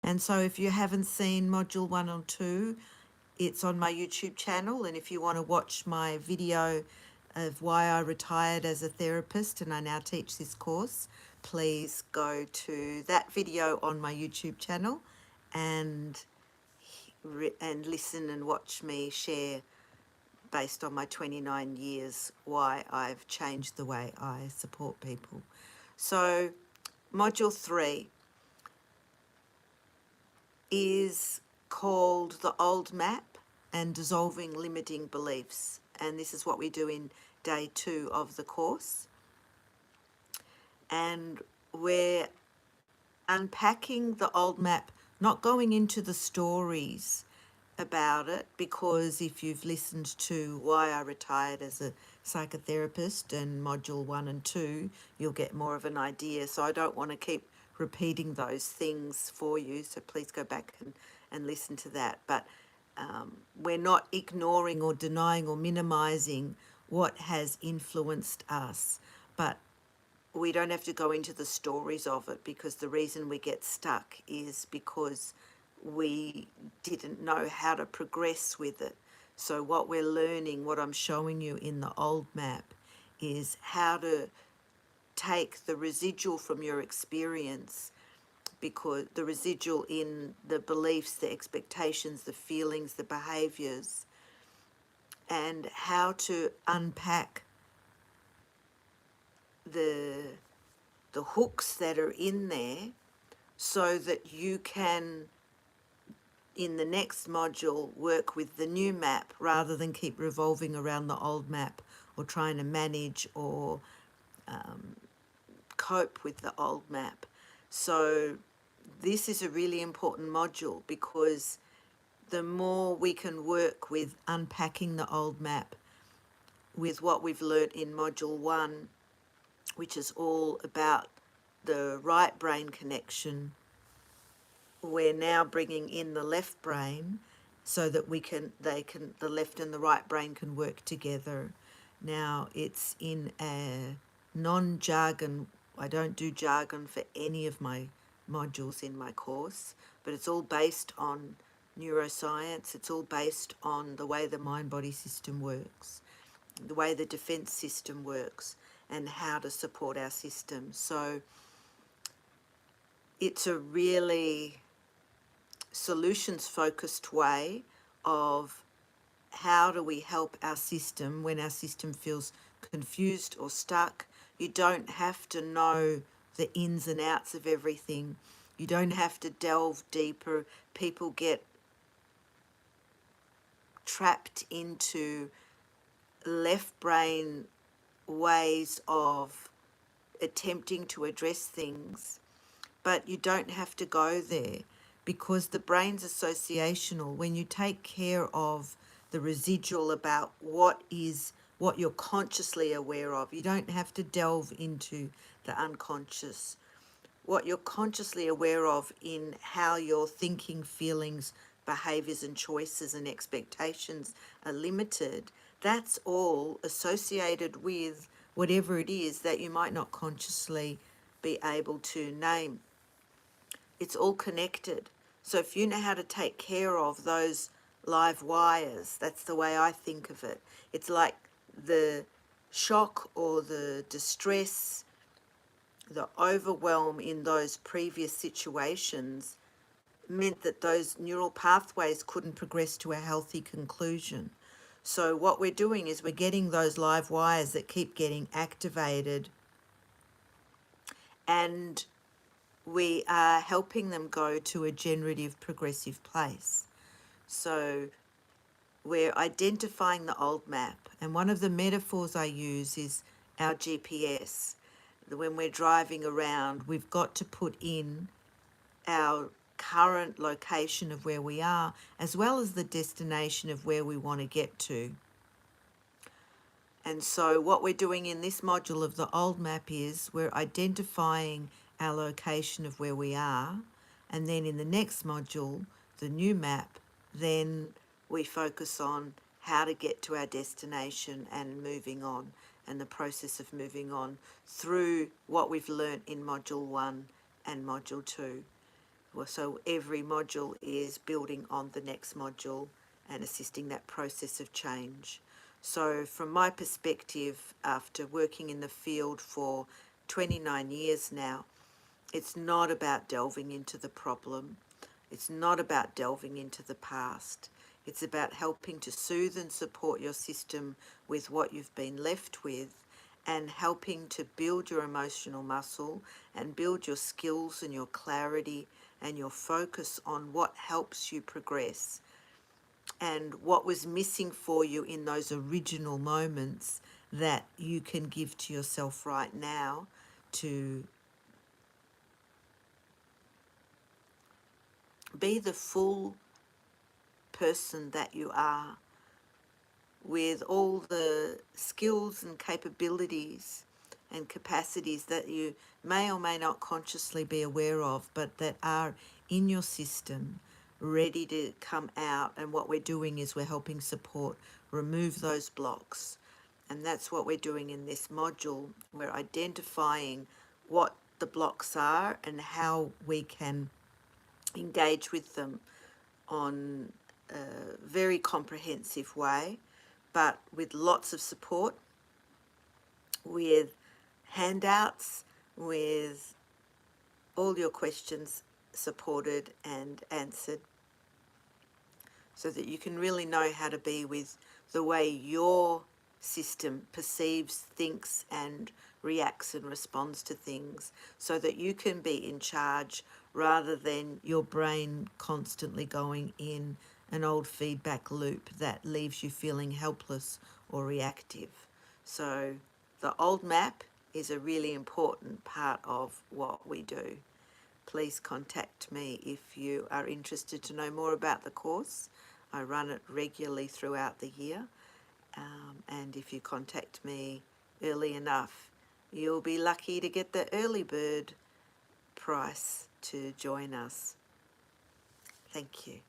And so if you haven't seen Module 1 or 2, it's on my YouTube channel. And if you want to watch my video of why I retired as a therapist and I now teach this course, please go to that video on my YouTube channel and listen and watch me share, based on my 29 years, why I've changed the way I support people. So Module 3 is called The Old Map and Dissolving Limiting Beliefs. And this is what we do in day 2 of the course. And we're unpacking the old map, not going into the stories about it, because if you've listened to why I retired as a psychotherapist and module 1 and 2, you'll get more of an idea. So I don't want to keep repeating those things for you, so please go back and listen to that. But we're not ignoring or denying or minimizing what has influenced us, but we don't have to go into the stories of it, because the reason we get stuck is because we didn't know how to progress with it. So what we're learning, what I'm showing you in the old map, is how to take the residual from your experience, because the residual in the beliefs, the expectations, the feelings, the behaviors, and how to unpack the hooks that are in there, so that you can, in the next module, work with the new map rather than keep revolving around the old map or trying to manage or cope with the old map. So this is a really important module, because the more we can work with unpacking the old map with what we've learnt in module 1, which is all about the right brain connection, we're now bringing in the left brain, so that the left and the right brain can work together. Now, it's in a non-jargon. I don't do jargon for any of my modules in my course, but it's all based on neuroscience. It's all based on the way the mind-body system works, the way the defense system works, and how to support our system. So it's a really solutions-focused way of how do we help our system when our system feels confused or stuck. You don't have to know the ins and outs of everything. You don't have to delve deeper. People get trapped into left brain ways of attempting to address things, but you don't have to go there, because the brain's associational. When you take care of the residual about what you're consciously aware of, you don't have to delve into the unconscious. What you're consciously aware of in how your thinking, feelings, behaviors and choices and expectations are limited, that's all associated with whatever it is that you might not consciously be able to name. It's all connected. So if you know how to take care of those live wires, that's the way I think of it. It's like the shock or the distress, the overwhelm in those previous situations meant that those neural pathways couldn't progress to a healthy conclusion. So what we're doing is we're getting those live wires that keep getting activated, and we are helping them go to a generative progressive place. So we're identifying the old map, and one of the metaphors I use is our GPS. When we're driving around, we've got to put in our current location of where we are, as well as the destination of where we want to get to. And so what we're doing in this module of the old map is we're identifying our location of where we are, and then in the next module, the new map, then we focus on how to get to our destination and moving on, and the process of moving on through what we've learnt in module 1 and module 2. Well, so every module is building on the next module and assisting that process of change. So from my perspective, after working in the field for 29 years now, it's not about delving into the problem. It's not about delving into the past. It's about helping to soothe and support your system with what you've been left with, and helping to build your emotional muscle and build your skills and your clarity and your focus on what helps you progress, and what was missing for you in those original moments that you can give to yourself right now to be the full person that you are, with all the skills and capabilities and capacities that you may or may not consciously be aware of, but that are in your system, ready to come out. And what we're doing is we're helping support remove those blocks. And that's what we're doing in this module. We're identifying what the blocks are and how we can engage with them on a very comprehensive way, but with lots of support, with handouts, with all your questions supported and answered, so that you can really know how to be with the way your system perceives, thinks and reacts and responds to things, so that you can be in charge rather than your brain constantly going in an old feedback loop that leaves you feeling helpless or reactive. So the old map is a really important part of what we do. Please contact me if you are interested to know more about the course. I run it regularly throughout the year, and if you contact me early enough, you'll be lucky to get the early bird price to join us. Thank you.